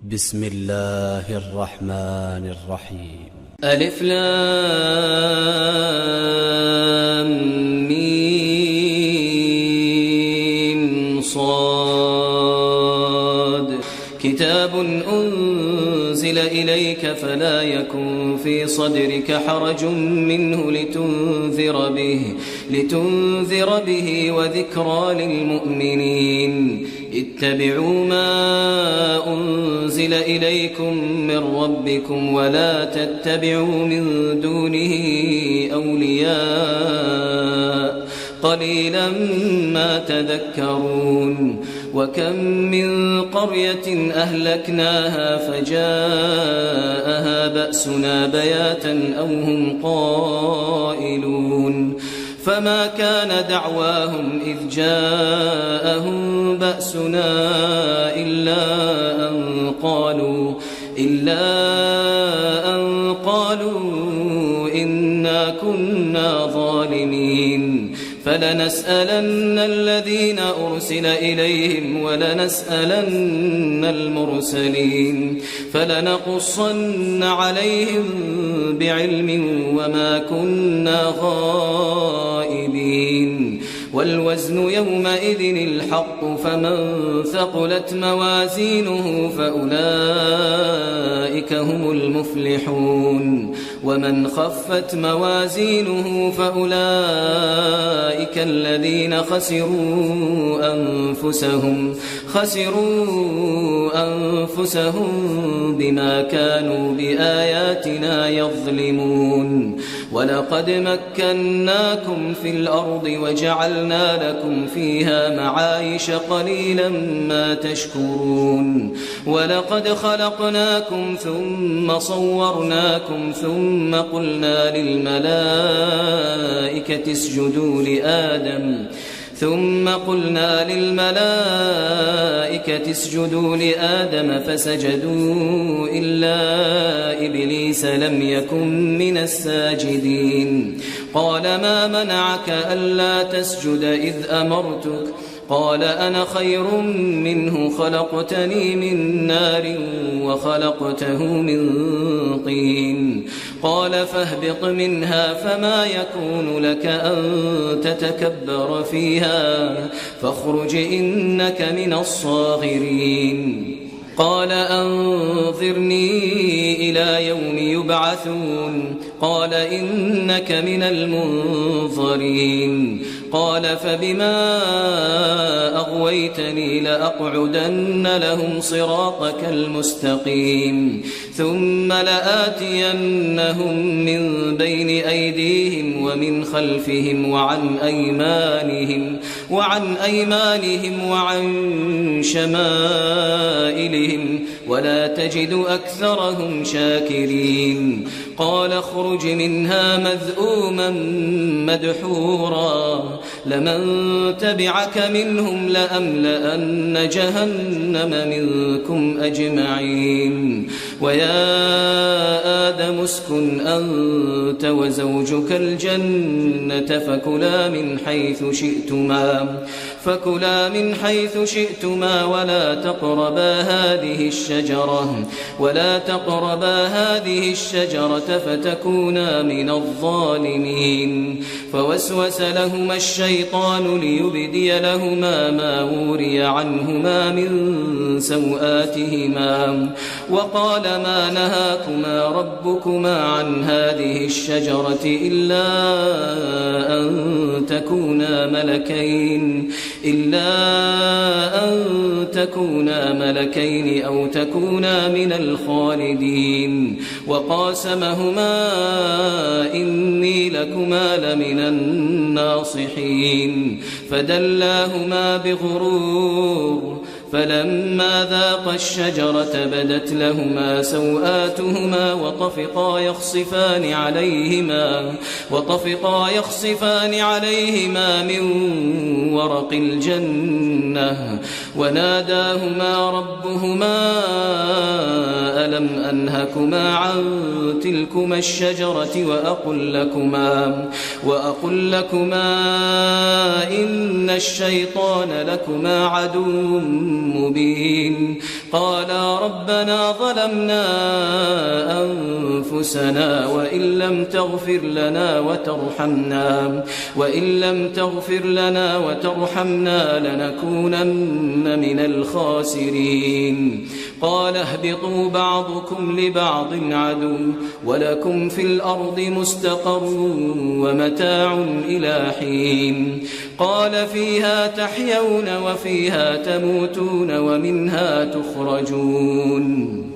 بسم الله الرحمن الرحيم. ألف لام ميم صاد كتاب أنزل إليك فلا يكن في صدرك حرج منه لتنذر به وذكرى للمؤمنين. اتبعوا ما أنزل إليكم من ربكم ولا تتبعوا من دونه أولياء قليلا ما تذكرون. وكم من قرية أهلكناها فجاءها بأسنا بياتا أو هم قائلون. فما كان دعواهم إذ جاءهم بأسنا إلا أن قالوا إنا كنا ظالمين. فلنسألن الذين أرسل إليهم ولنسألن المرسلين فلنقصن عليهم بعلم وما كنا غائبين. والوزن يومئذ الحق فمن ثقلت موازينه فأولئك هم المفلحون ومن خفت موازينه فأولئك الذين خسروا أنفسهم بما كانوا بآياتنا يظلمون. ولقد مكناكم في الأرض وجعلنا لكم فيها معايش قليلا ما تشكرون. ولقد خلقناكم ثم صورناكم ثم قلنا للملائكة اسجدوا لآدم فسجدوا إلا إبليس لم يكن من الساجدين. قال ما منعك ألا تسجد إذ أمرتك؟ قال أنا خير منه خلقتني من نار وخلقته من طين. قال فاهبط منها فما يكون لك أن تتكبر فيها فاخرج إنك من الصاغرين. قال أنظرني إلى يوم يبعثون. قال إنك من المنظرين. قال فبما أغويتني لأقعدن لهم صراطك المستقيم ثم لآتينهم من بين أيديهم ومن خلفهم وعن أيمانهم وعن شمائلهم ولا تجد أكثرهم شاكرين. قال اخرج منها مذءوما مدحورا لمن تبعك منهم لأملأن جهنم منكم أجمعين. ويا آدم اسكن أنت وزوجك الجنة فكلا من حيث شئتما ولا تقربا هذه الشجرة فتكونا من الظالمين. فوسوس لهما الشيطان ليبدي لهما ما وري عنهما من سوآتهما وقال ما نهاكما ربكما عن هذه الشجرة إلا أن تكونا ملكين أو تكونا من الخالدين. وقاسمهما إني لكما لمن الناصحين فدلاهما بغرور فلما ذاقا الشجرة بدت لهما سوآتهما وطفقا يخصفان عليهما من ورق الجنة وناداهما ربهما ألم أنهكما عن تلكما الشجرة وأقل لكما إن الشيطان لكما عدو مبين. قالا ربنا ظلمنا أنفسنا وإن لم تغفر لنا وترحمنا لنكونن من الخاسرين قال اهبطوا بعضكم لبعض عدو ولكم في الأرض مستقر ومتاع إلى حين قال فيها تحيون وفيها تموتون ومنها تخرجون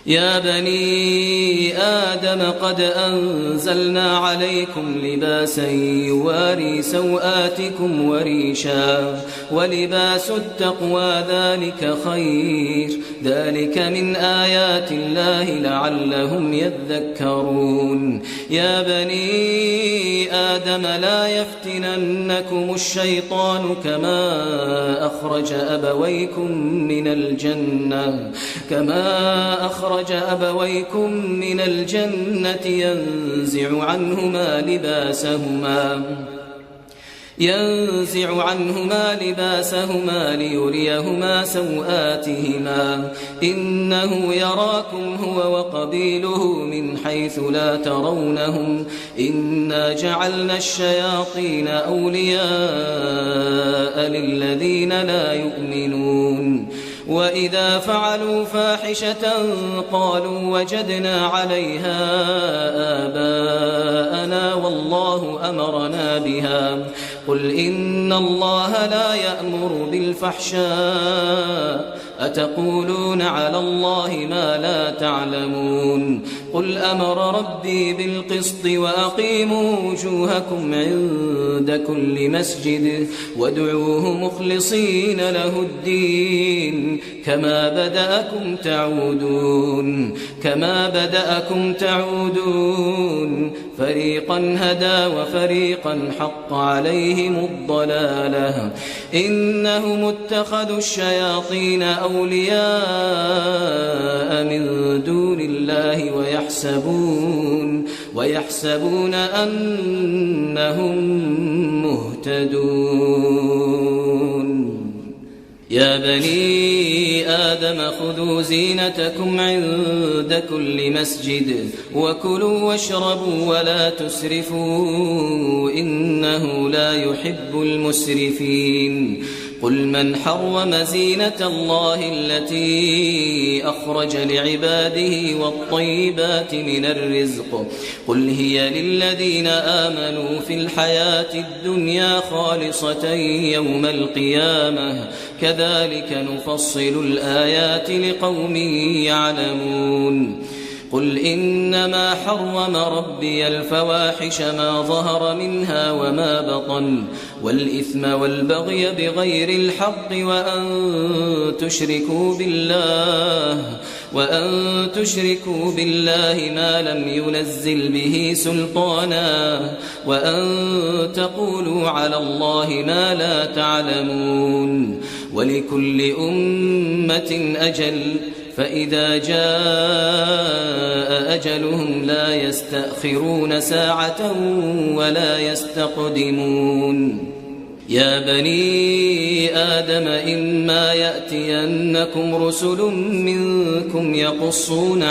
يا بني آدم قد أنزلنا عليكم لباسا يواري سوآتكم وريشا ولباس التقوى ذلك خير ذلك من آيات الله لعلهم يذكرون يا بني آدم لا يفتننكم الشيطان كما أخرج أبويكم من الجنة ينزع عنهما لباسهما ليريهما سوآتهما إنه يراكم هو وقبيله من حيث لا ترونهم إنا جعلنا الشياطين أولياء للذين لا يؤمنون وإذا فعلوا فاحشة قالوا وجدنا عليها آباءنا والله أمرنا بها قل إن الله لا يأمر بالفحشاء أتقولون على الله ما لا تعلمون قل أمر ربي بالقسط وأقيموا وجوهكم عند كل مسجد وادعوه مخلصين له الدين كما بدأكم تعودون فريقا هدى وفريقا حق عليهم الضلالة إنهم اتخذوا الشياطين أولياء من دون الله ويحسبون أنهم مهتدون يا بني آدم خذوا زينتكم عند كل مسجد وكلوا واشربوا ولا تسرفوا إنه لا يحب المسرفين قل من حرم زينة الله التي أخرج لعباده والطيبات من الرزق قل هي للذين آمنوا في الحياة الدنيا خالصة يوم القيامة كذلك نفصل الآيات لقوم يعلمون قل إنما حرم ربي الفواحش ما ظهر منها وما بطن والإثم والبغي بغير الحق وأن تشركوا بالله ما لم ينزل به سلطانا وأن تقولوا على الله ما لا تعلمون ولكل أمة أجل فإذا جاء أجلهم لا يستأخرون ساعة ولا يستقدمون يا بني آدم إما يأتينكم رسل منكم يقصون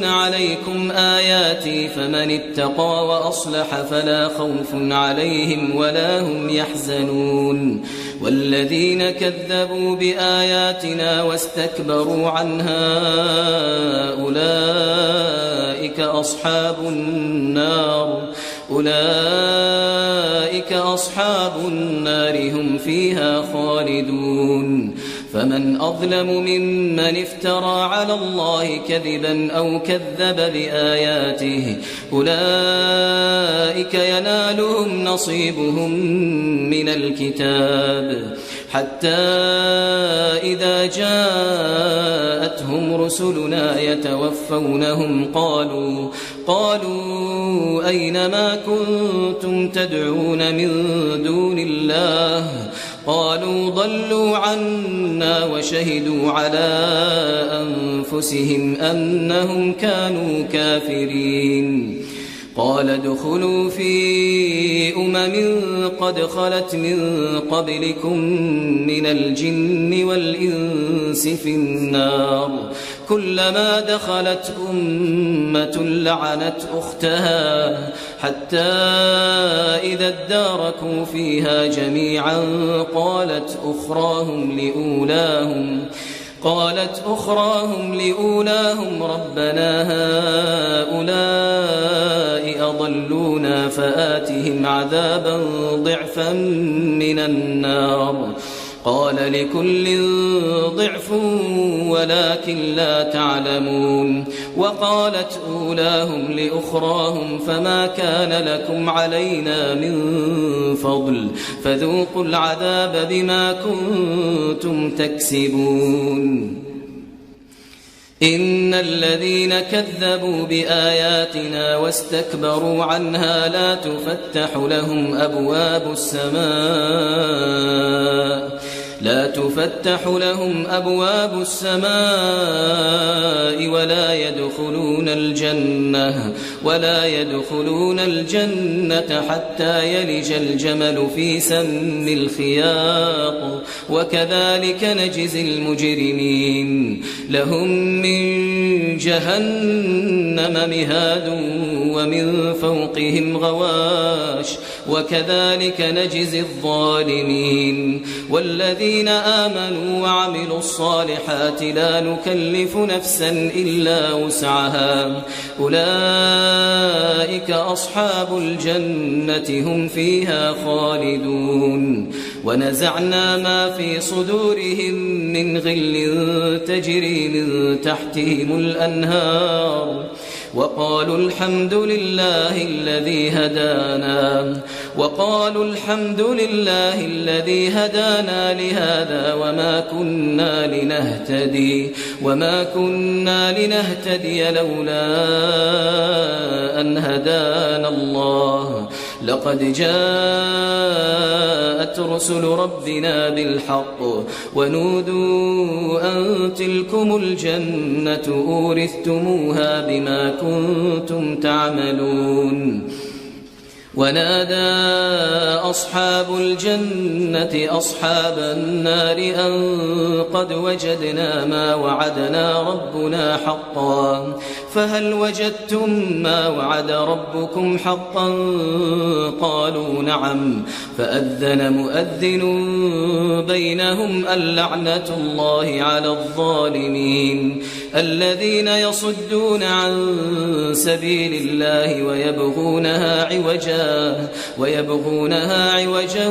عليكم آياتي فمن اتقى وأصلح فلا خوف عليهم ولا هم يحزنون والذين كذبوا بآياتنا واستكبروا عنها أولئك أصحاب النار هم فيها خالدون فمن أظلم ممن افترى على الله كذبا أو كذب بآياته أولئك ينالهم نصيبهم من الكتاب حتى إذا جاءتهم رسلنا يتوفونهم قالوا أين ما كنتم تدعون من دون الله قالوا ضلوا عنا وشهدوا على أنفسهم أنهم كانوا كافرين قال ادخلوا في قد خلت من قبلكم من الجن والإنس في النار كلما دخلت أمة لعنت أختها حتى إذا اداركوا فيها جميعا قالت أخراهم لأولاهم ربنا هؤلاء أضلونا فآتهم عذابا ضعفا من النار قال لكل ضعف ولكن لا تعلمون وقالت أولاهم لأخراهم فما كان لكم علينا من فضل فذوقوا العذاب بما كنتم تكسبون إن الذين كذبوا بآياتنا واستكبروا عنها لا تفتح لهم أبواب السماء ولا يدخلون الجنة حتى يلج الجمل في سم الخياط وكذلك نجزي المجرمين لهم من جهنم مهاد ومن فوقهم غواش وكذلك نجزي الظالمين والذين آمنوا وعملوا الصالحات لا نكلف نفسا إلا وسعها أولئك أصحاب الجنة هم فيها خالدون ونزعنا ما في صدورهم من غل تجري من تحتهم الأنهار وقالوا الحمد لله الذي هدانا لهذا وما كنا لنهتدي لولا أن هدانا الله لقد جاءت رسل ربنا بالحق ونودوا أن تلكم الجنة أورثتموها بما كنتم تعملون ونادى أصحاب الجنة أصحاب النار أن قد وجدنا ما وعدنا ربنا حقا فهل وجدتم ما وعد ربكم حقا قالوا نعم فأذن مؤذن بينهم اللعنة الله على الظالمين الذين يصدون عن سبيل الله ويبغونها عوجا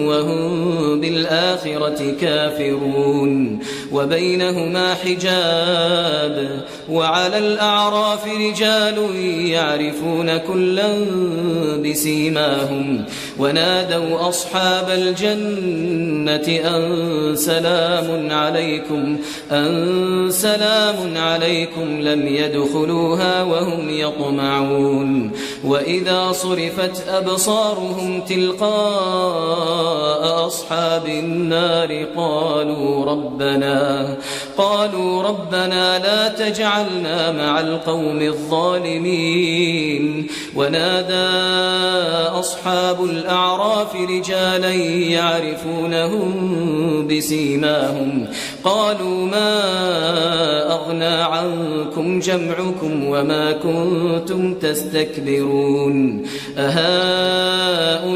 وهم بالآخرة كافرون وبينهما حجاب وعلى الأعراف رجال يعرفون كلا بسيماهم ونادوا أصحاب الجنة أن سلام عليكم لم يدخلوها وهم يطمعون وإذا صرفت أبصارهم تلقاء أصحاب النار قالوا ربنا لا تجعلنا مع القوم الظالمين ونادى أصحاب الأعراف رجالا يعرفونهم بسيماهم قالوا ما أغنى عنكم جمعكم وما كنتم تستكبرون أهؤلاء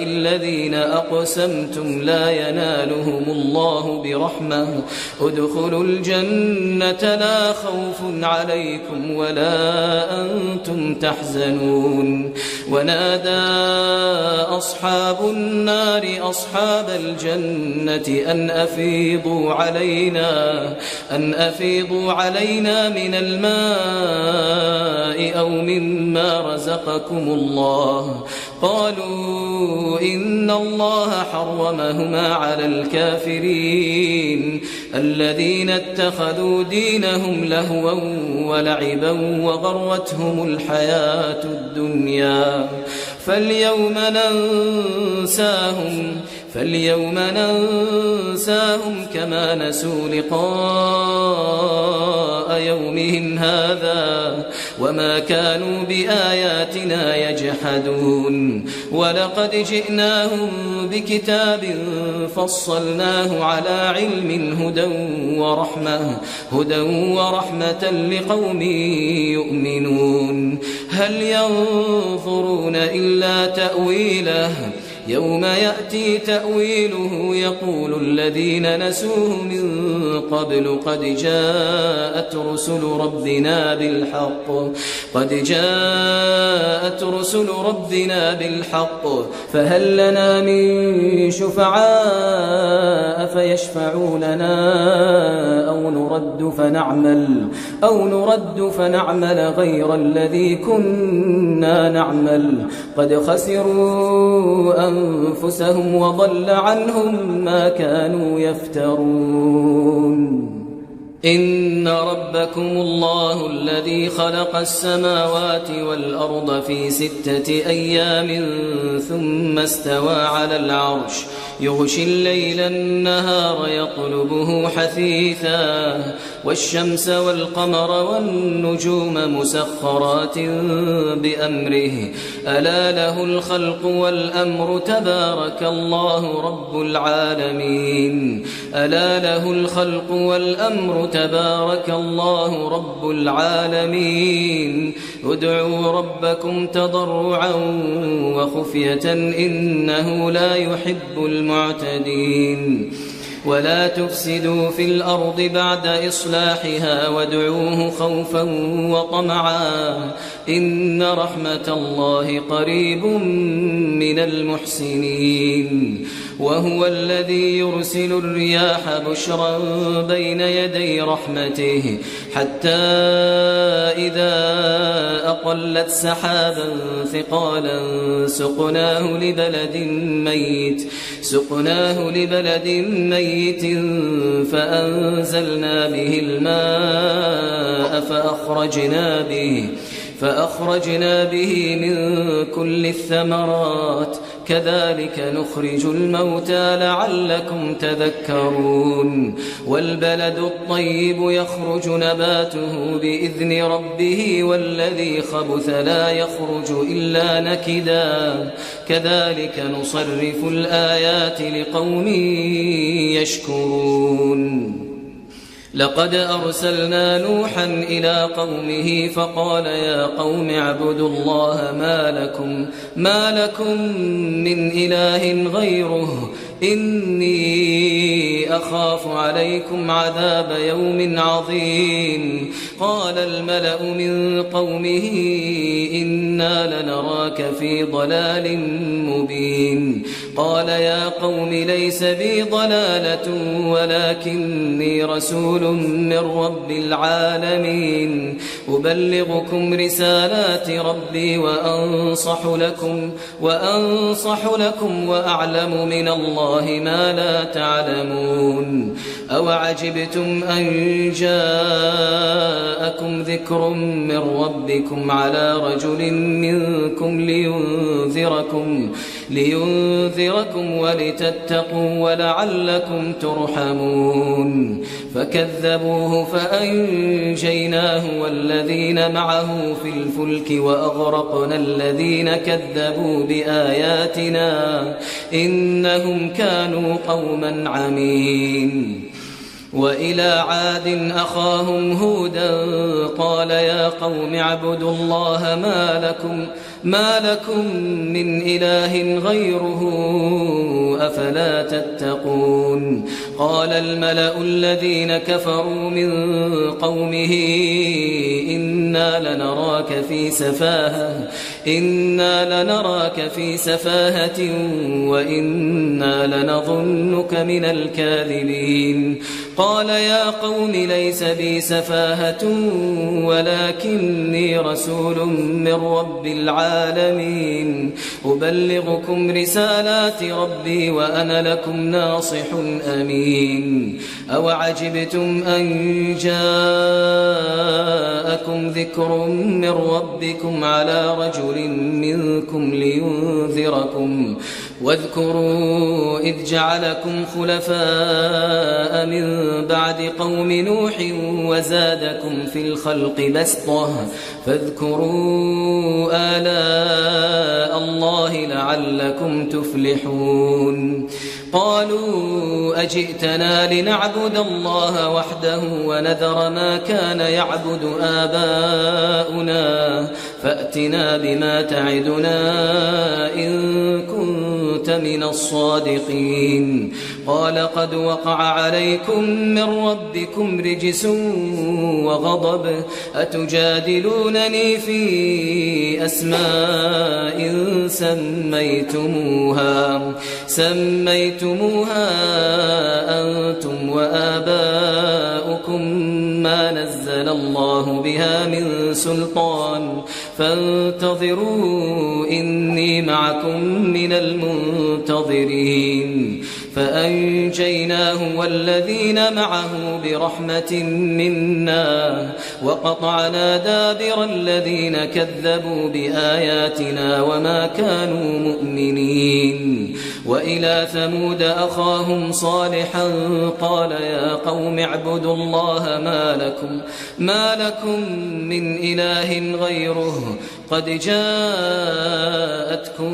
الذين أقسمتم لا ينالهم الله برحمة ادخلوا الجنة لا خوف عليكم ولا أنتم تحزنون ونادى أصحاب النار أصحاب الجنة أن أفيضوا علينا من الماء أو مما رزقكم الله قالوا إن الله حرمهما على الكافرين الذين اتخذوا دينهم لهوا ولعبا وغرتهم الحياة فاليوم ننساهم كما نسوا لقاء يومهم هذا وما كانوا بآياتنا يجحدون ولقد جئناهم بكتاب فصلناه على علم هدى ورحمة لقوم يؤمنون هل ينظرون إلا تأويله يوم يأتي تأويله يقول الذين نسوه من قبل قد جاءت رسل ربنا بالحق فهل لنا من شفعاء فيشفعوا لنا أو نرد فنعمل غير الذي كنا نعمل قد خسروا أنفسهم وضل عنهم ما كانوا يفترون إن ربكم الله الذي خلق السماوات والأرض في 6 أيام ثم استوى على العرش يغشي الليل النهار يطلبه حثيثا والشمس والقمر والنجوم مسخرات بأمره ألا له الخلق والأمر تبارك الله رب العالمين ادعوا ربكم تضرعا وخفية إنه لا يحب المعتدين ولا تفسدوا في الأرض بعد إصلاحها وادعوه خوفا وطمعا إن رحمة الله قريب من المحسنين وهو الذي يرسل الرياح بشرا بين يدي رحمته حتى إذا أقلت سحابا ثقالا سقناه لبلد ميت فأنزلنا به الماء فأخرجنا به من كل الثمرات كذلك نخرج الموتى لعلكم تذكرون والبلد الطيب يخرج نباته بإذن ربه والذي خبث لا يخرج إلا نكدا كذلك نصرف الآيات لقوم يشكرون لقد أرسلنا نوحا إلى قومه فقال يا قوم اعبدوا الله ما لكم من إله غيره إني أخاف عليكم عذاب يوم عظيم قال الملأ من قومه إنا لنراك في ضلال مبين قال يا قوم ليس بي ضلالة ولكني رسول من رب العالمين أبلغكم رسالات ربي وأنصح لكم وأعلم من الله ما لا تعلمون أوعجبتم أن جاءكم ذكر من ربكم على رجل منكم لينذركم ولتتقوا ولعلكم ترحمون فكذبوه فأنجيناه والذين معه في الفلك وأغرقنا الذين كذبوا بآياتنا إنهم كانوا قوما عمين وإلى عاد أخاهم هودا قال يا قوم اعبدوا الله ما لكم من إله غيره أفلا تتقون قال الملأ الذين كفروا من قومه إنا لنراك في سفاهة وإنا لنظنك من الكاذبين قال يا قوم ليس بي سفاهة ولكني رسول من رب العالمين أبلغكم رسالات ربي وأنا لكم ناصح أمين أوعجبتم أن جاءكم ذكر من ربكم على رجل منكم واذكروا إذ جعلكم خلفاء من بعد قوم نوح وزادكم في الخلق بسطة فاذكروا آلاء الله لعلكم تفلحون قالوا أجئتنا لنعبد الله وحده ونذر ما كان يعبد آباؤنا فأتنا بما تعدنا إن كنت من الصادقين قال قد وقع عليكم من ربكم رجس وغضب أتجادلونني في أسماء سميتموها أنتم وآباؤكم ما نزل الله بها من سلطان فانتظروا إني معكم من المنتظرين فأنجيناه والذين معه برحمة منا وقطعنا دابر الذين كذبوا بآياتنا وما كانوا مؤمنين وإلى ثمود أخاهم صالحا قال يا قوم اعبدوا الله ما لكم من إله غيره قد جاءتكم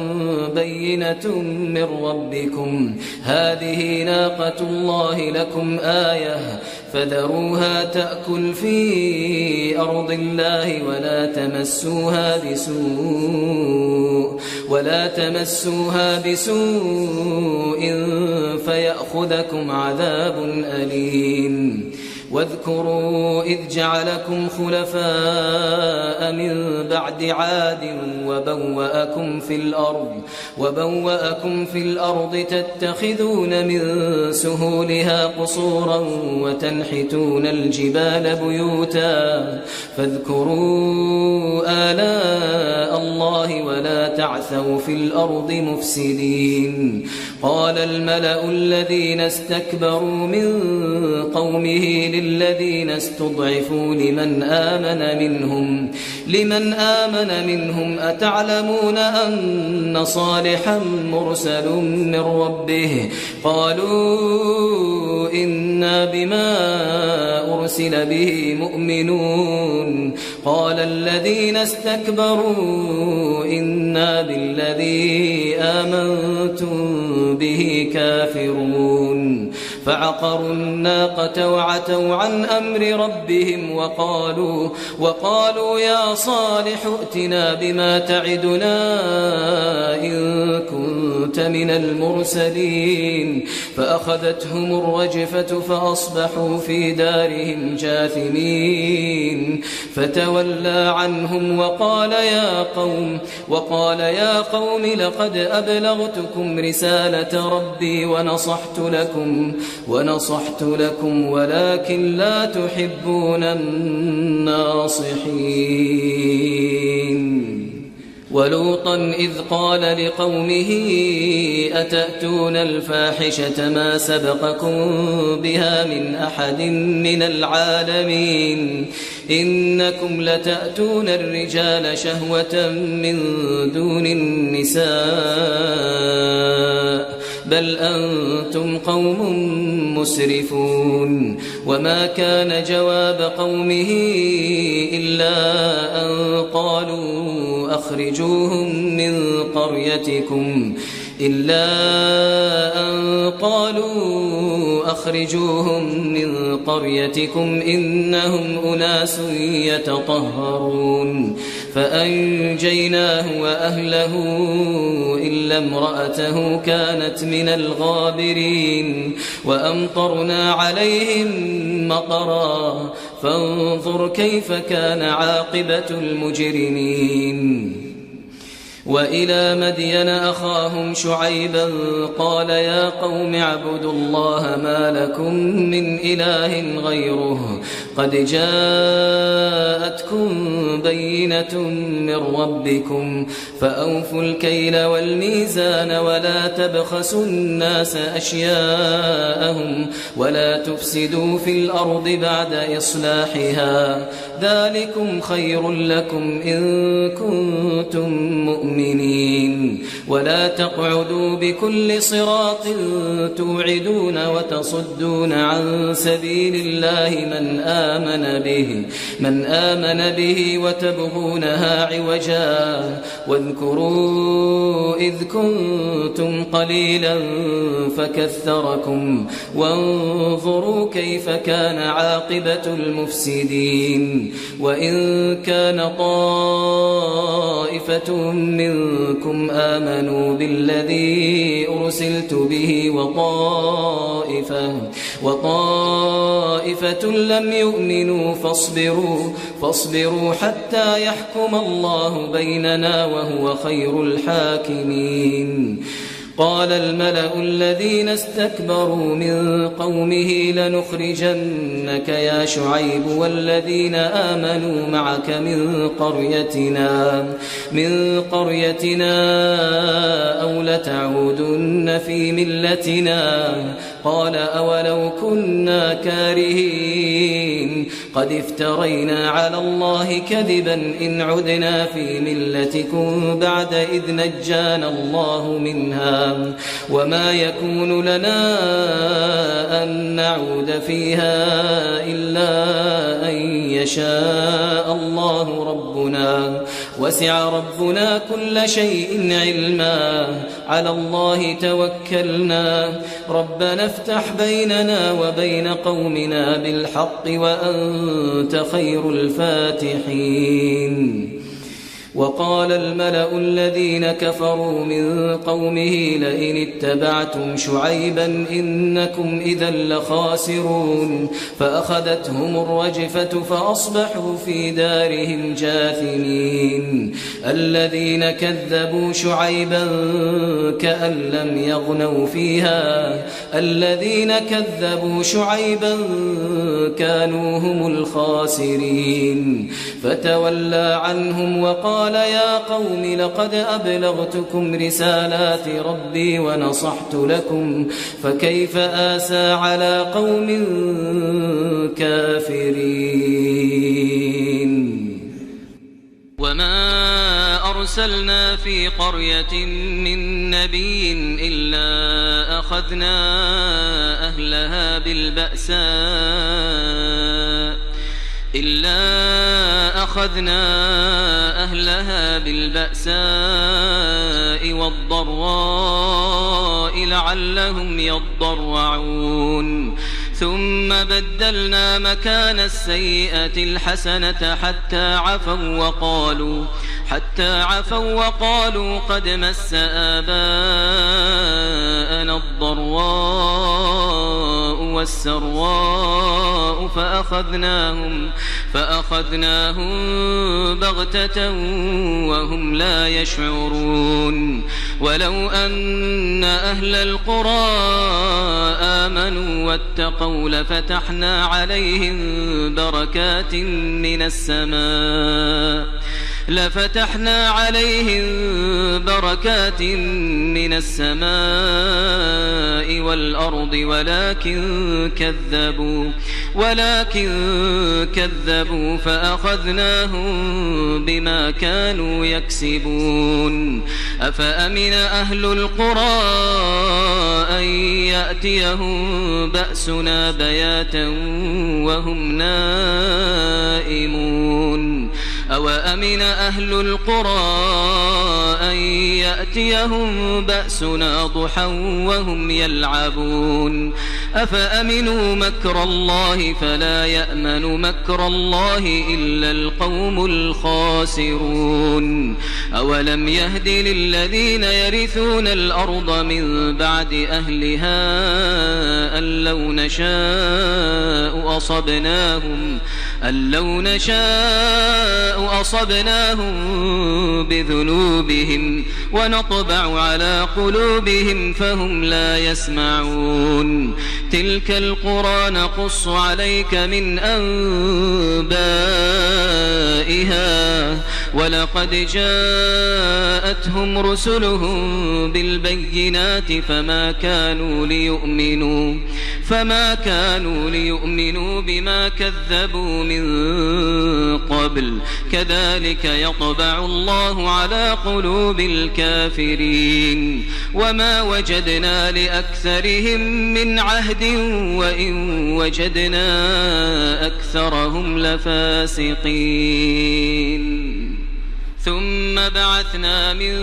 بينة من ربكم هذه ناقة الله لكم آية فذروها تأكل في أرض الله ولا تمسوها بسوء فيأخذكم عذاب أليم واذكروا إذ جعلكم خلفاء من بعد عاد وبوأكم في الأرض تتخذون من سهولها قصورا وتنحتون الجبال بيوتا فاذكروا آلاء الله ولا تعثوا في الأرض مفسدين قال الملأ الذين استكبروا من قومه للذين استضعفوا لمن آمن منهم أتعلمون أن صالحا مرسل من ربه قالوا إنا بما أرسل به مؤمنون قال الذين استكبروا إنا بالذي آمنتم به كافرون فعقروا الناقة وعتوا عن أمر ربهم وقالوا يا صالح ائتنا بما تعدنا إن كنت من المرسلين فأخذتهم الرجفة فأصبحوا في دارهم جاثمين فتولى عنهم وقال يا قوم لقد أبلغتكم رسالة ربي ونصحت لكم ولكن لا تحبون الناصحين ولوطا إذ قال لقومه أتأتون الفاحشة ما سبقكم بها من أحد من العالمين إنكم لتأتون الرجال شهوة من دون النساء بل أنتم قوم مسرفون وما كان جواب قومه إلا أن قالوا أخرجوهم من قريتكم إنهم أناس يتطهرون فأنجيناه وأهله إلا امرأته كانت من الغابرين وأمطرنا عليهم مطرا فانظر كيف كان عاقبة المجرمين وإلى مدين أخاهم شعيبا قال يا قوم اعبدوا الله ما لكم من إله غيره قد جاءتكم بينة من ربكم فأوفوا الكيل والميزان ولا تبخسوا الناس أشياءهم ولا تفسدوا في الأرض بعد إصلاحها ذلكم خير لكم إن كنتم مؤمنين ولا تقعدوا بكل صراط توعدون وتصدون عن سبيل الله من آمن به وتبغونها عوجا واذكروا إذ كنتم قليلا فكثركم وانظروا كيف كان عاقبة المفسدين وإن كان طائفة منكم آمنوا بالذي أرسلت به وطائفة لم يؤمنوا فاصبروا حتى يحكم الله بيننا وهو خير الحاكمين قال الملأ الذين استكبروا من قومه لنخرجنك يا شعيب والذين آمنوا معك من قريتنا أو لتعودن في ملتنا قال أولو كنا كارهين قد افترينا على الله كذبا إن عدنا في ملتكم بعد إذ نجانا الله منها وما يكون لنا أن نعود فيها إلا أن يشاء الله ربنا وسع ربنا كل شيء علما على الله توكلنا ربنا افتح بيننا وبين قومنا بالحق وأنت خير الفاتحين وقال الملأ الذين كفروا من قومه لئن اتبعتم شعيبا إنكم إذا لخاسرون فأخذتهم الرجفة فأصبحوا في دارهم جاثمين الذين كذبوا شعيبا كأن لم يغنوا فيها الذين كذبوا شعيبا كانوا هم الخاسرين فتولى عنهم وقال يا قوم لقد أبلغتكم رسالات ربي ونصحت لكم فكيف آسى على قوم كافرين وما أرسلنا في قرية من نبي إلا أخذنا أهلها بالبأساء والضراء لعلهم يضرعون ثم بدلنا مكان السيئة الحسنة حتى عفوا وقالوا قد مس آباءنا الضراء والسراء فأخذناهم بغتة وهم لا يشعرون ولو أن أهل القرى آمنوا واتقوا لفتحنا عليهم بركات من السماء والأرض ولكن كذبوا فأخذناهم بما كانوا يكسبون أفأمن أهل القرى أن يأتيهم بأسنا بياتا وهم نائمون أوأمن أهل القرى أن يأتيهم بأسنا ضحى وهم يلعبون أفأمنوا مكر الله فلا يأمن مكر الله إلا القوم الخاسرون أولم يهد للذين يرثون الأرض من بعد أهلها أن لو نشاء أن لو نشاء أصبناهم بذنوبهم ونطبع على قلوبهم فهم لا يسمعون تلك القرى نقص عليك من أنبائها ولقد جاءتهم رسلهم بالبينات فما كانوا ليؤمنوا بما كذبوا من قبل كذلك يطبع الله على قلوب الكافرين وما وجدنا لأكثرهم من عهد وإن وجدنا أكثرهم لفاسقين ثم بعثنا من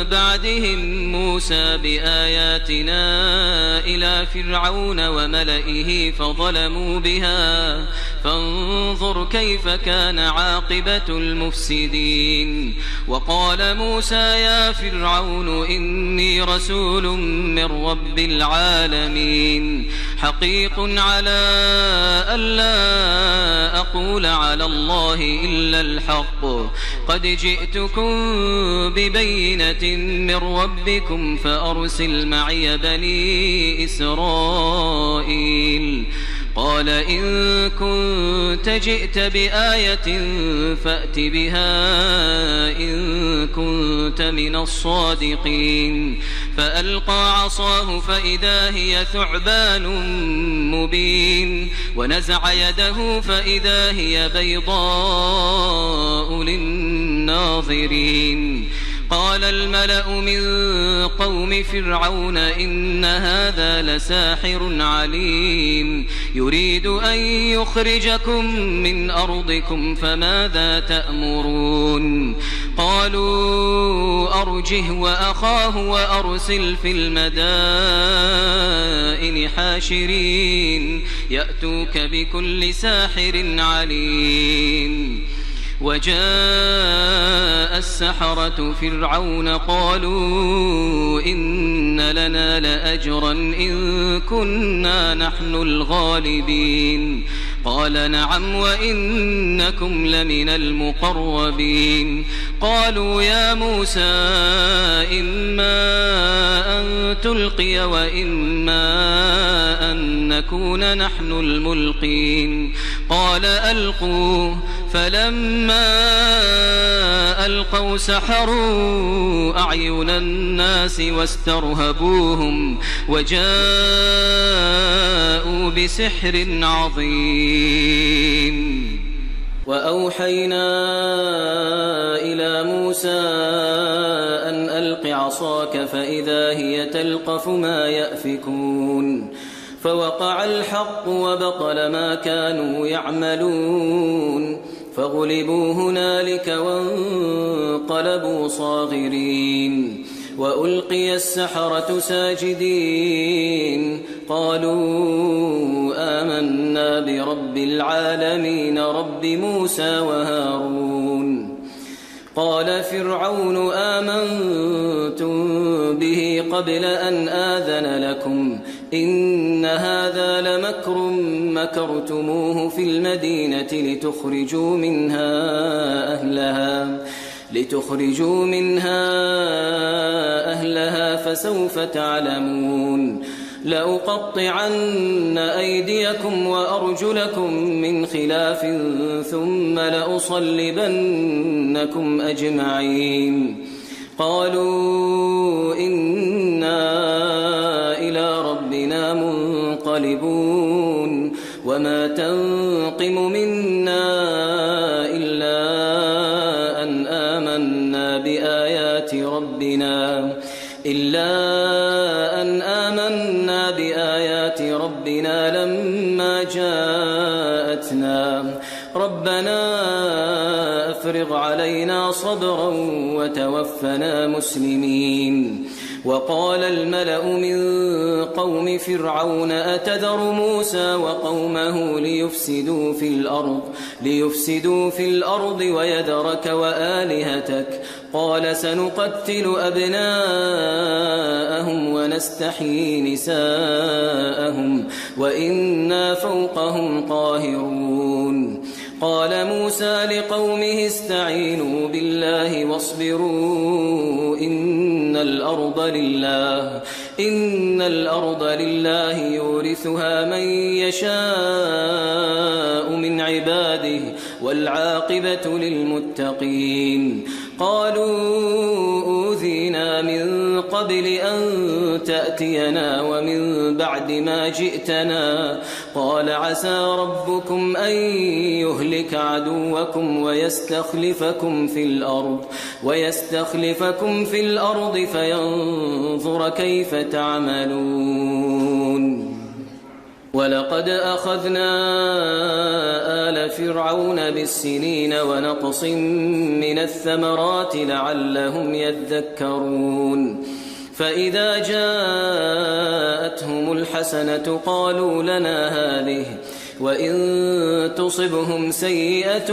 بعدهم موسى بآياتنا إلى فرعون وملئه فظلموا بها فانظر كيف كان عاقبة المفسدين وقال موسى يا فرعون إني رسول من رب العالمين حقيق على ألا أقول على الله إلا الحق قد جئتكم ببينة من ربكم فأرسل معي بني إسرائيل قال إن كنت جئت بآية فأت بها إن كنت من الصادقين فألقى عصاه فإذا هي ثعبان مبين ونزع يده فإذا هي بيضاء للناظرين قال الملأ من قوم فرعون إن هذا لساحر عليم يريد أن يخرجكم من أرضكم فماذا تأمرون قالوا أرجه وأخاه وأرسل في المدائن حاشرين يأتوك بكل ساحر عليم وجاء السحرة فرعون قالوا إن لنا لأجرا إن كنا نحن الغالبين قال نعم وإنكم لمن المقربين قالوا يا موسى إما أن تلقي وإما أن نكون نحن الملقين قال ألقوا فلما ألقوا سحروا أعين الناس واسترهبوهم وجاءوا بسحر عظيم وأوحينا إلى موسى أن ألق عصاك فإذا هي تلقف ما يأفكون فوقع الحق وبطل ما كانوا يعملون فغلبوا هنالك وانقلبوا صاغرين وألقي السحرة ساجدين قالوا آمنا برب العالمين رب موسى وهارون قال فرعون آمنتم به قبل أن آذن لكم إن هذا لمكر مكرتموه في المدينة لتخرجوا منها أهلها فسوف تعلمون لأقطعن أيديكم وأرجلكم من خلاف ثم لأصلبنكم أجمعين قالوا إنا إلى ربنا منقلبون وما تنقم منا إلا أن آمنا بآيات ربنا لما جاءتنا ربنا أفرغ علينا صبرا وتوفنا مسلمين وقال الملأ من قوم فرعون أتذر موسى وقومه ليفسدوا في الأرض ويذرك وآلهتك قال سنقتل أبناءهم ونستحيي نساءهم وإنا فوقهم قاهرون قال موسى لقومه استعينوا بالله واصبروا إن الأرض لله يورثها من يشاء من عباده والعاقبة للمتقين قالوا أوذينا من قبل أن تأتينا ومن بعد ما جئتنا قال عسى ربكم أن يهلك عدوكم ويستخلفكم في الأرض فينظر كيف تعملون ولقد أخذنا آل فرعون بالسنين ونقص من الثمرات لعلهم يذكرون فإذا جاءتهم الحسنة قالوا لنا هذه وإن تصبهم سيئة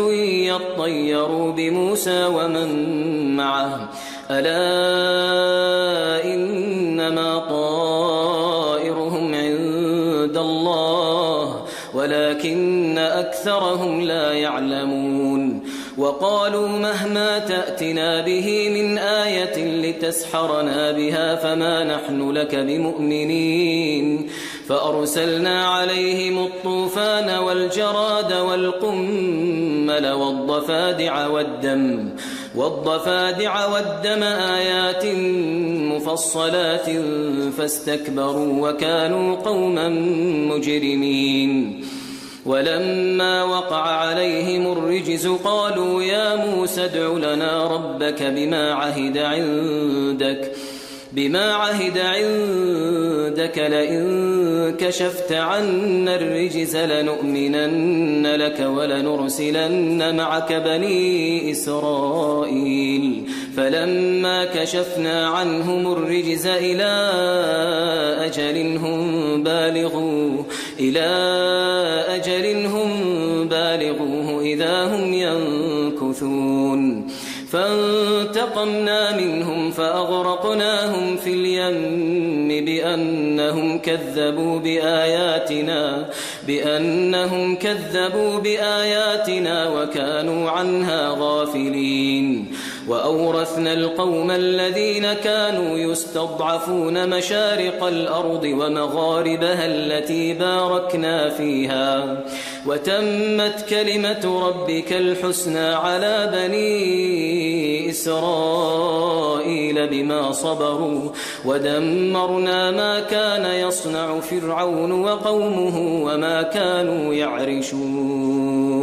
يطيروا بموسى ومن معه ألا إنما طائرهم عند الله ولكن أكثرهم لا يعلمون وقالوا مهما تأتنا به من آية لتسحرنا بها فما نحن لك بمؤمنين فأرسلنا عليهم الطوفان والجراد والقمل والضفادع والدم آيات مفصلات فاستكبروا وكانوا قوما مجرمين ولما وقع عليهم الرجز قالوا يا موسى ادع لنا ربك بما عهد عندك لئن كشفت عنا الرجز لنؤمنن لك ولنرسلن معك بني إسرائيل فلما كشفنا عنهم الرجز إلى أجل هم بالغوه إذا هم ينكثون فانتقمنا منهم فأغرقناهم في اليم بأنهم كذبوا بآياتنا وكانوا عنها غافلين وأورثنا القوم الذين كانوا يستضعفون مشارق الأرض ومغاربها التي باركنا فيها وتمت كلمة ربك الحسنى على بني إسرائيل بما صبروا ودمرنا ما كان يصنع فرعون وقومه وما كانوا يعرشون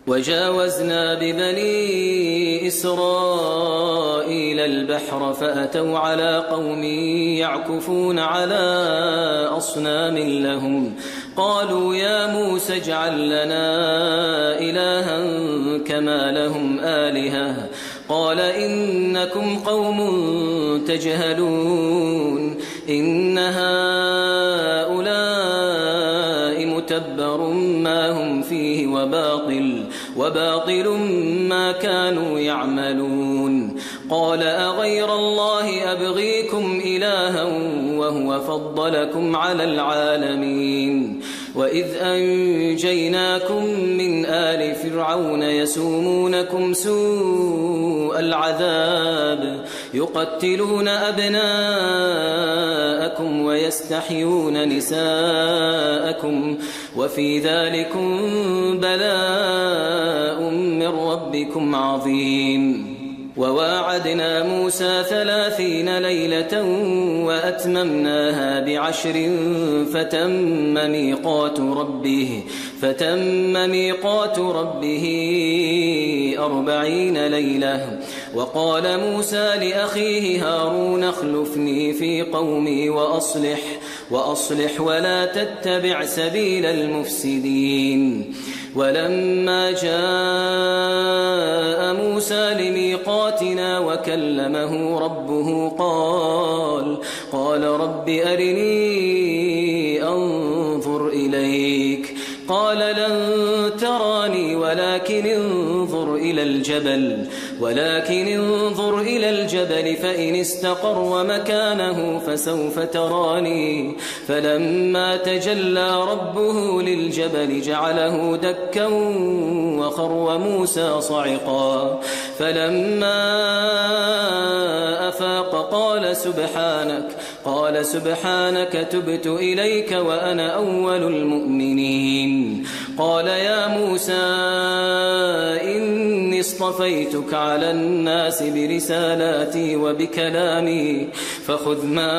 وجاوزنا ببني إسرائيل البحر فأتوا على قوم يعكفون على أصنام لهم قالوا يا موسى اجعل لنا إلها كما لهم آلهة قال إنكم قوم تجهلون إن هؤلاء متبر ما هم فيه وباطل ما كانوا يعملون قال أغير الله أبغيكم إلها وهو فضلكم على العالمين وإذ أنجيناكم من آل فرعون يسومونكم سوء العذاب يقتلون أبناءكم ويستحيون نساءكم وفي ذلكم بلاء من ربكم عظيم وواعدنا موسى 30 ليلة وأتممناها ب10 فتم ميقات ربه 40 ليلة وقال موسى لأخيه هارون اخلفني في قومي وأصلح ولا تتبع سبيل المفسدين ولما جاء موسى لميقاتنا وكلمه ربه قال رب أرني أنظر إليك قال لن تراني ولكن انظر إلى الجبل ولكن انظر إلى الجبل فإن استقر مكانه فسوف تراني فلما تجلى ربه للجبل جعله دكا وخر موسى صعقا فلما أفاق قال سبحانك تبت إليك وأنا أول المؤمنين قال يا موسى إني اصطفيتك على الناس برسالاتي وبكلامي فخذ ما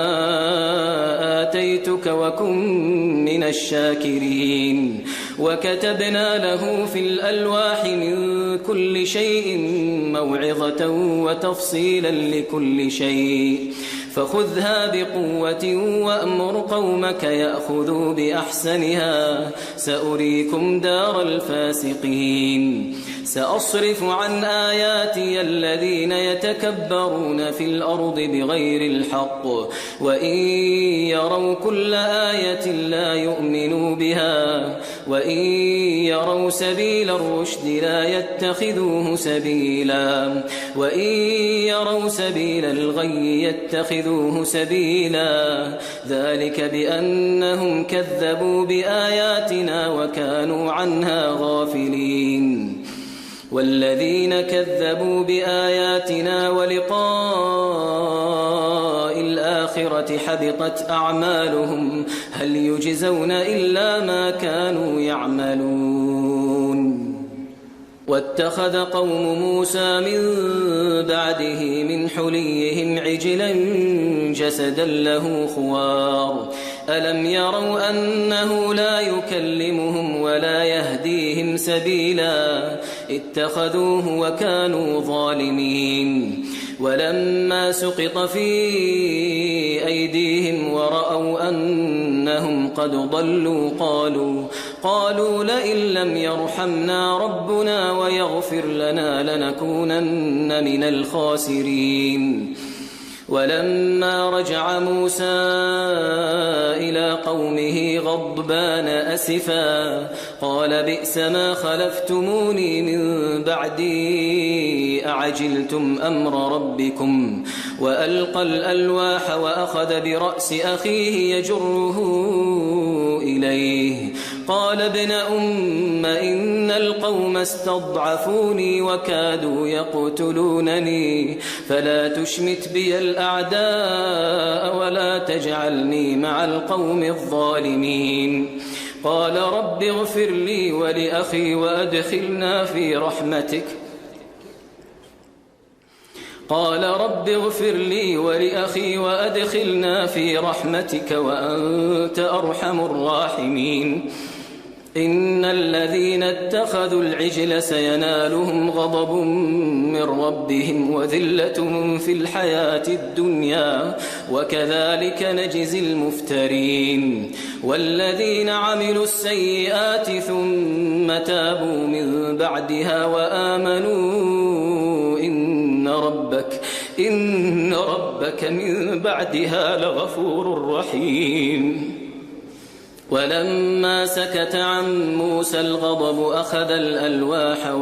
آتيتك وكن من الشاكرين وكتبنا له في الألواح من كل شيء موعظة وتفصيلا لكل شيء فخذها بقوة وأمر قومك يأخذوا بأحسنها سأريكم دار الفاسقين سأصرف عن آياتي الذين يتكبرون في الأرض بغير الحق وإن يروا كل آية لا يؤمنوا بها وإن يروا سبيل الرشد لا يتخذوه سبيلا وإن يروا سبيل الغي يتخذوه سبيلا ذلك بأنهم كذبوا بآياتنا وكانوا عنها غافلين والذين كذبوا بآياتنا ولقاء الآخرة حبطت أعمالهم هل يجزون إلا ما كانوا يعملون واتخذ قوم موسى من بعده من حليهم عجلا جسدا له خوار ألم يروا أنه لا يكلمهم ولا يهديهم سبيلا اتخذوه وكانوا ظالمين ولما سقط في أيديهم ورأوا أنهم قد ضلوا قالوا لئن لم يرحمنا ربنا ويغفر لنا لنكونن من الخاسرين ولما رجع موسى إلى قومه غضبان أسفا قال بئس ما خلفتموني من بعدي أعجلتم أمر ربكم وألقى الألواح وأخذ برأس أخيه يجره إليه قال ابن أم إن القوم استضعفوني وكادوا يقتلونني فلا تشمت بي الأعداء ولا تجعلني مع القوم الظالمين قال رب اغفر لي ولأخي وأدخلنا في رحمتك قال رب اغفر لي ولأخي وأدخلنا في رحمتك وأنت أرحم الراحمين إن الذين اتخذوا العجل سينالهم غضب من ربهم وذلة في الحياة الدنيا وكذلك نجزي المفترين والذين عملوا السيئات ثم تابوا من بعدها وآمنوا إن ربك من بعدها لغفور رحيم ولما سكت عن موسى الغضب أخذ الألواح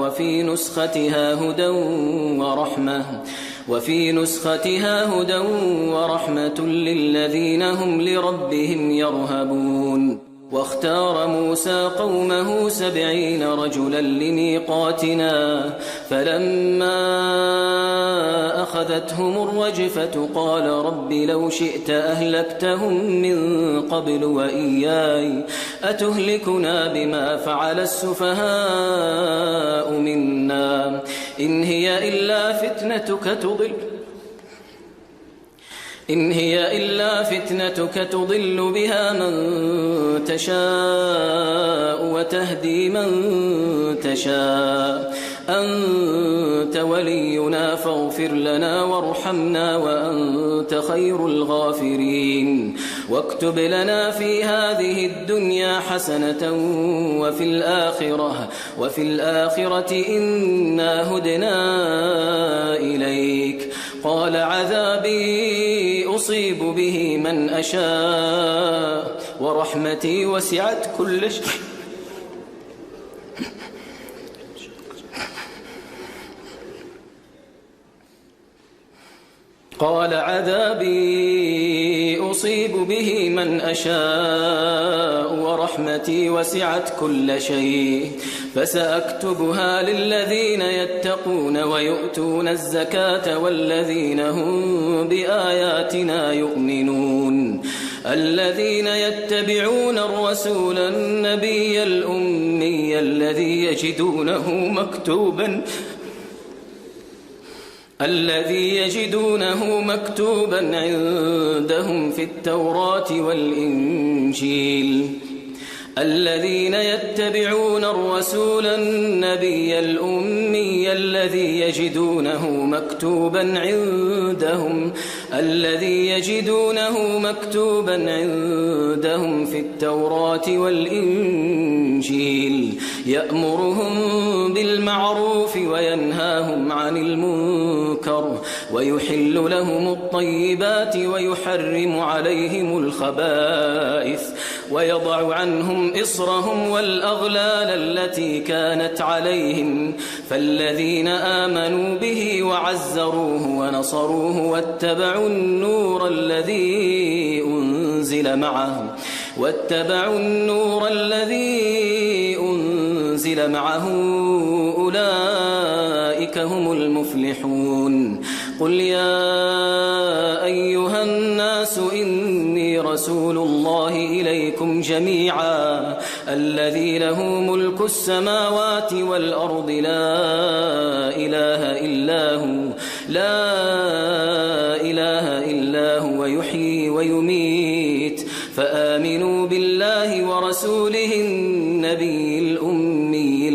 وفي نسختها هدى ورحمة للذين هم لربهم يرهبون واختار موسى قومه 70 رجلا لميقاتنا فلما أخذتهم الرجفة قال رب لو شئت أهلكتهم من قبل وإياي أتهلكنا بما فعل السفهاء منا إن هي إلا فتنتك تضل بها من تشاء وتهدي من تشاء أنت ولينا فاغفر لنا وارحمنا وأنت خير الغافرين واكتب لنا في هذه الدنيا حسنة وفي الآخرة إنا هدنا إليك قال عذابي أصيب به من أشاء ورحمتي وسعت كل شيء قال عذابي أصيب به من أشاء ورحمتي وسعت كل شيء فسأكتبها للذين يتقون ويؤتون الزكاة والذين هم بآياتنا يؤمنون الذين يتبعون الرسول النبي الأمي الذي يجدونه مكتوبا عندهم في التوراة والإنجيل الذين يتبعون الرسول النبي الأمي الذي يجدونه مكتوبا عندهم في التوراة والإنجيل يأمرهم بالمعروف وينهاهم عن المنكر ويحل لهم الطيبات ويحرم عليهم الخبائث ويضع عنهم إصرهم والأغلال التي كانت عليهم فالذين آمنوا به وعزروه ونصروه واتبعوا النور الذي أنزل معه أولئك هم المفلحون قل يا أيها الناس إني رسول الله إليكم جميعا الذي له ملك السماوات والأرض لا إله إلا هو يحيي ويميت فآمنوا بالله ورسوله النبي الأمي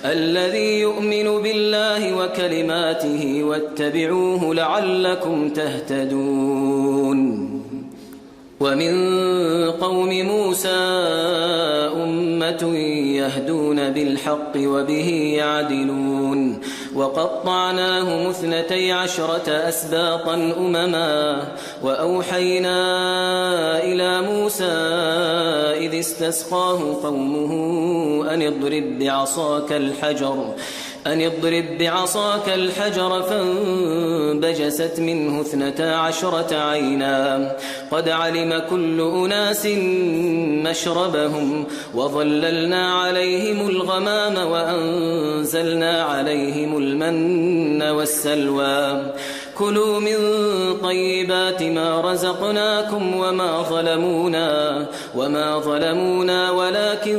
الذي يؤمن بالله وكلماته واتبعوه لعلكم تهتدون ومن قوم موسى أمة يهدون بالحق وبه يعدلون وقطعناهم 12 أسباطا أمما وأوحينا إلى موسى إذ استسقاه قومه أن اضرب بعصاك الحجر فانبجست منه 12 عينا قد علم كل أناس مشربهم وظللنا عليهم الغمام وأنزلنا عليهم المن والسلوى كلوا من طيبات ما رزقناكم وما ظلمونا ولكن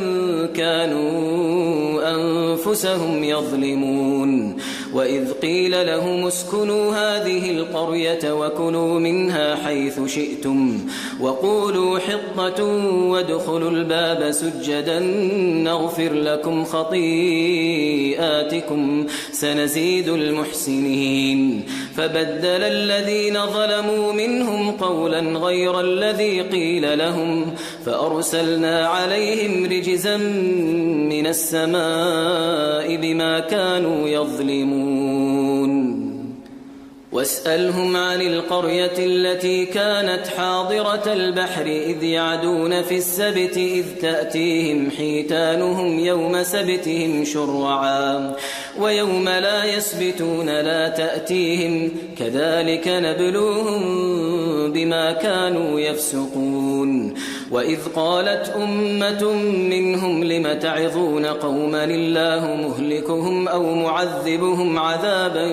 كانوا أنفسهم يظلمون وإذ قيل لهم اسكنوا هذه القرية وكلوا منها حيث شئتم وقولوا حطة وادخلوا الباب سجدا نغفر لكم خطيئاتكم سنزيد المحسنين فبدل الذين ظلموا منهم قولا غير الذي قيل لهم فأرسلنا عليهم رجزا من السماء بما كانوا يظلمون واسألهم عن القرية التي كانت حاضرة البحر إذ يعدون في السبت إذ تأتيهم حيتانهم يوم سبتهم شرعا ويوم لا يسبتون لا تأتيهم كذلك نبلوهم بما كانوا يفسقون وإذ قالت أمة منهم لم تعظون قوما الله مهلكهم أو معذبهم عذابا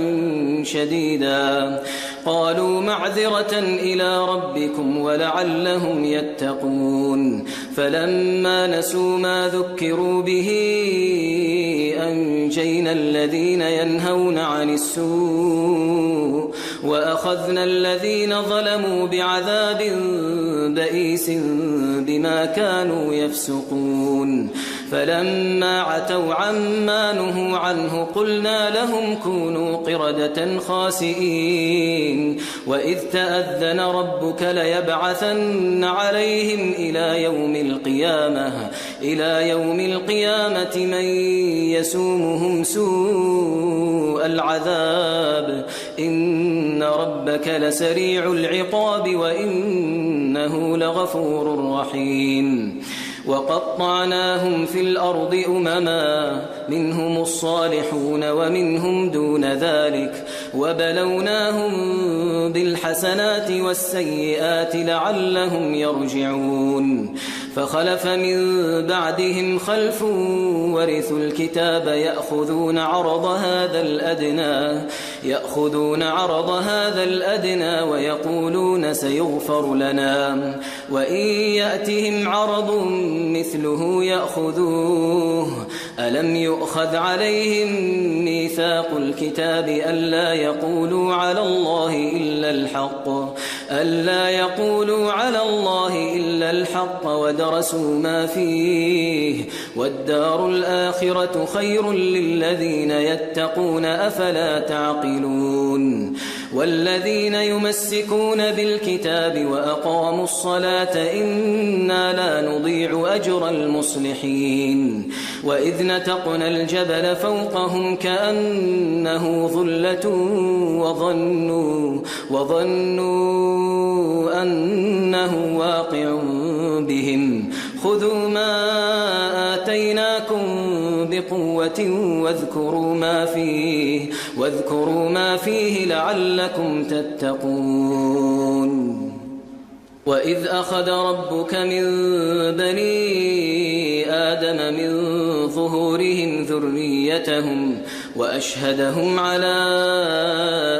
شديدا قالوا معذرة إلى ربكم ولعلهم يتقون فلما نسوا ما ذكروا به أنجينا الذين ينهون عن السوء وأخذنا الذين ظلموا بعذاب بئيس بما كانوا يفسقون فلما عتوا عما نهوا عنه قلنا لهم كونوا قردة خاسئين وإذ تأذن ربك ليبعثن عليهم إلى يوم القيامة من يسومهم سوء العذاب إن ربك لسريع العقاب وإنه لغفور رحيم وقطعناهم في الأرض أمما منهم الصالحون ومنهم دون ذلك وبلوناهم بالحسنات والسيئات لعلهم يرجعون فخلف من بعدهم خلف ورثوا الكتاب يأخذون عرض هذا الأدنى ويقولون سيغفر لنا وإن يأتهم عرض مثله يأخذوه ألم يؤخذ عليهم ميثاق الكتاب ألا يقولوا على الله إلا الحق ودرسوا ما فيه والدار الآخرة خير للذين يتقون أفلا تعقلون والذين يمسكون بالكتاب وأقاموا الصلاة إنا لا نضيع أجر المصلحين وإذ نتقنا الجبل فوقهم كأنه ظلة وظنوا أنه واقع بهم خذوا ما آتيناكم بقوة واذكروا ما فيه لعلكم تتقون وإذ أخذ ربك من بني آدم من ظهورهم ذريتهم وأشهدهم على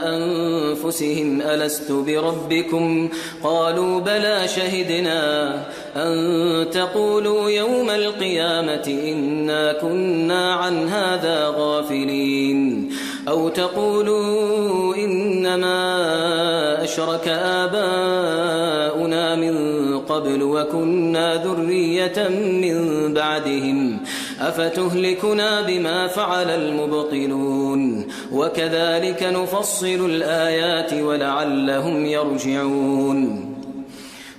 أنفسهم ألست بربكم قالوا بلى شهدنا أن تقولوا يوم القيامة إنا كنا عن هذا غافلين أو تقولوا إنما أشرك آباؤنا من قبل وكنا ذرية من بعدهم أفتهلكنا بما فعل المبطلون وكذلك نفصل الآيات ولعلهم يرجعون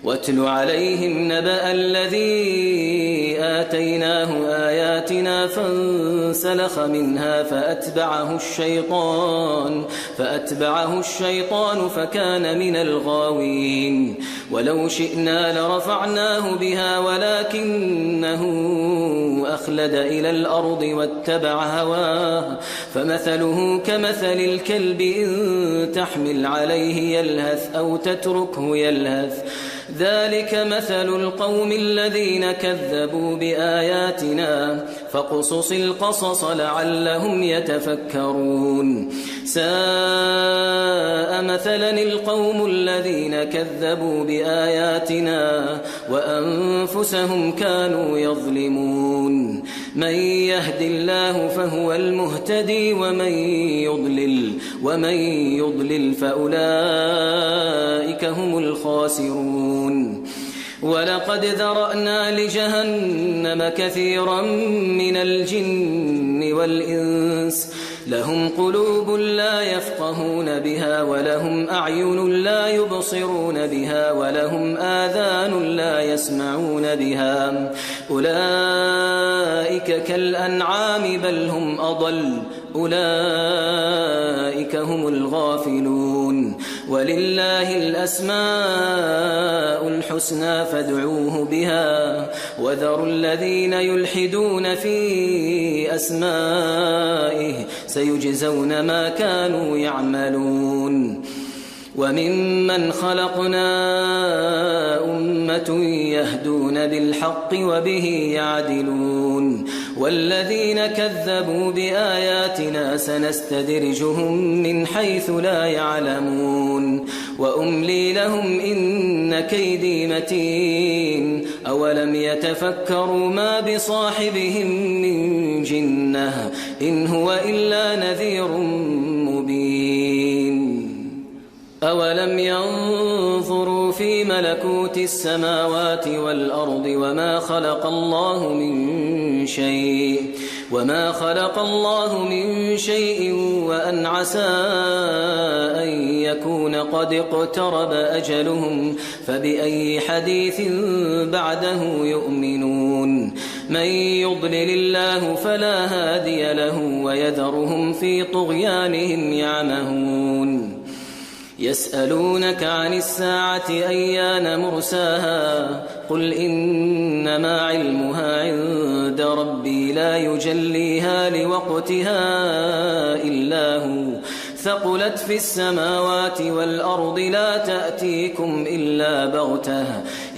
واتل عليهم نبأ الذي آتيناه آياتنا فانسلخ منها فأتبعه الشيطان فكان من الغاوين ولو شئنا لرفعناه بها ولكنه أخلد إلى الأرض واتبع هواه فمثله كمثل الكلب إن تحمل عليه يلهث أو تتركه يلهث ذلك مثل القوم الذين كذبوا بآياتنا فاقصص القصص لعلهم يتفكرون ساء مثلا القوم الذين كذبوا بآياتنا وأنفسهم كانوا يظلمون من يهد الله فهو المهتدي ومن يضلل فأولئك هم الخاسرون ولقد ذرأنا لجهنم كثيرا من الجن والإنس لهم قلوب لا يفقهون بها ولهم أعين لا يبصرون بها ولهم آذان لا يسمعون بها أولئك كالأنعام بل هم أضل أولئك هم الغافلون ولله الأسماء الحسنى فادعوه بها وذروا الذين يلحدون في أسمائه سيجزون ما كانوا يعملون وممن خلقنا أمة يهدون بالحق وبه يعدلون والذين كذبوا بآياتنا سنستدرجهم من حيث لا يعلمون وأملي لهم إن كيدي متين أولم يتفكروا ما بصاحبهم من جنة إن هو إلا نذير مبين أولم ينظروا في ملكوت السماوات والأرض وما خلق الله من شيء وأن عسى أن يكون قد اقترب أجلهم فبأي حديث بعده يؤمنون من يضلل الله فلا هادي له ويذرهم في طغيانهم يعمهون يسألونك عن الساعة أيان مرساها قل إنما علمها عند ربي لا يجليها لوقتها إلا هو ثقلت في السماوات والأرض لا تأتيكم إلا بغتة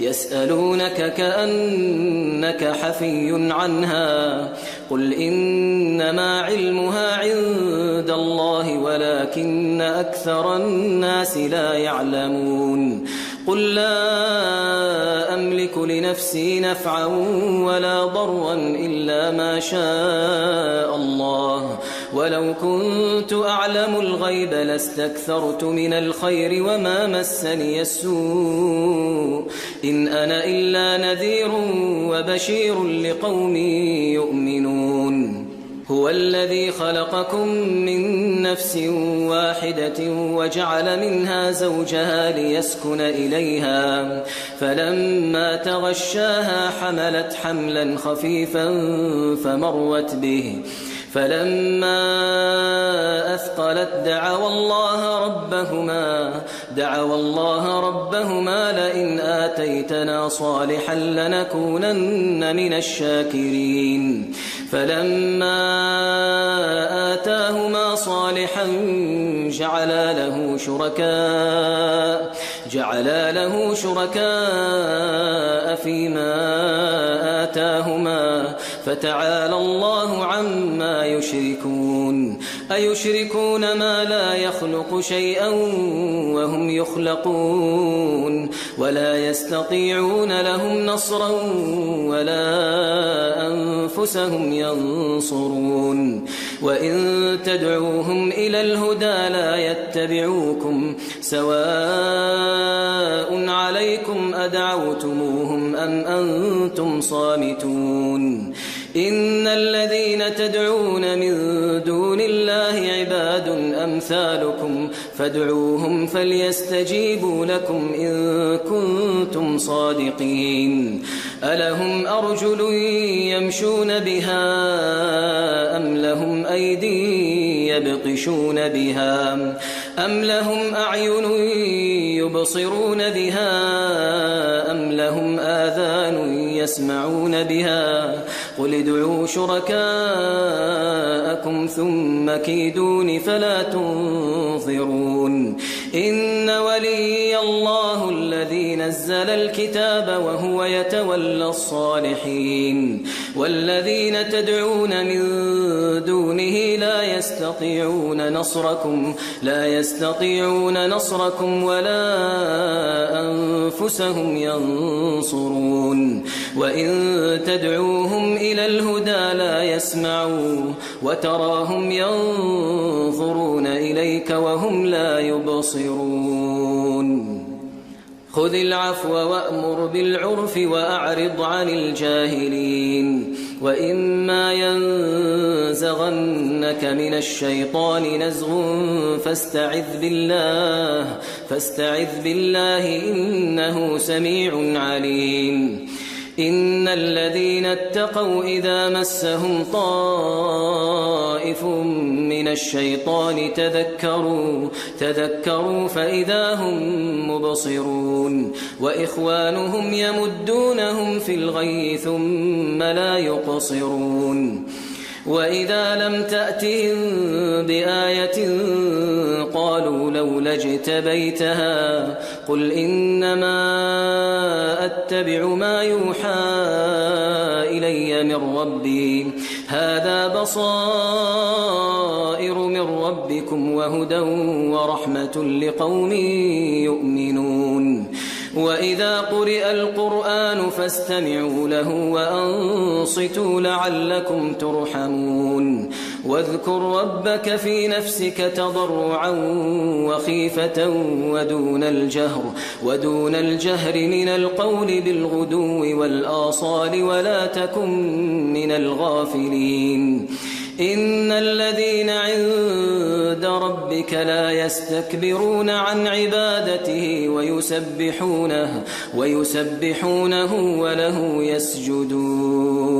يسألونك كأنك حفي عنها قل إنما علمها عند الله ولكن أكثر الناس لا يعلمون قل لا أملك لنفسي نفعا ولا ضرا إلا ما شاء الله ولو كنت أعلم الغيب لاستكثرت من الخير وما مسني السوء إن أنا إلا نذير وبشير لقوم يؤمنون هو الذي خلقكم من نفس واحدة وجعل منها زوجها ليسكن إليها فلما تغشاها حملت حملا خفيفا فمرت به فلما أثقلت دعوا الله ربهما لئن آتيتنا صالحا لنكونن من الشاكرين فلما آتاهما صالحا جعلا له شركاء فيما آتاهما فتعالى الله عما يشركون أيشركون ما لا يخلق شيئا وهم يخلقون ولا يستطيعون لهم نصرا ولا أنفسهم ينصرون وإن تدعوهم إلى الهدى لا يتبعوكم سواء عليكم أدعوتموهم أم أنتم صامتون إن الذين تدعون من دون الله عباد أمثالكم فادعوهم فليستجيبوا لكم إن كنتم صادقين ألهم أرجل يمشون بها أم لهم أيدي يبطشون بها أم لهم أعين يبصرون بها أم لهم آذان يسمعون بها قل ادعوا شركاءكم ثم كيدون فلا تنظرون إن ولي الله الذي نزل الكتاب وهو يتولى الصالحين والذين تدعون من دونه لا يستطيعون نصركم ولا أنفسهم ينصرون وإن تدعوهم إلى الهدى لا يسمعوا وتراهم ينظرون إليك وهم لا يبصرون خذ العفو وأمر بالعرف وأعرض عن الجاهلين وإما ينزغنك من الشيطان نزغ فاستعذ بالله إنه سميع عليم إن الذين اتقوا إذا مسهم طائف من الشيطان تذكروا فإذا هم مبصرون وإخوانهم يمدونهم في الغي ثم لا يقصرون وإذا لم تأتهم بآية قالوا لولا اجتبيتها قل إنما أتبع ما يوحى إلي من ربي هذا بصائر من ربكم وهدى ورحمة لقوم يؤمنون وإذا قرئ القرآن فاستمعوا له وأنصتوا لعلكم ترحمون واذكر ربك في نفسك تضرعا وخيفة ودون الجهر من القول بالغدو والآصال ولا تكن من الغافلين إن الذين عند ربك لا يستكبرون عن عبادته ويسبحونه وله يسجدون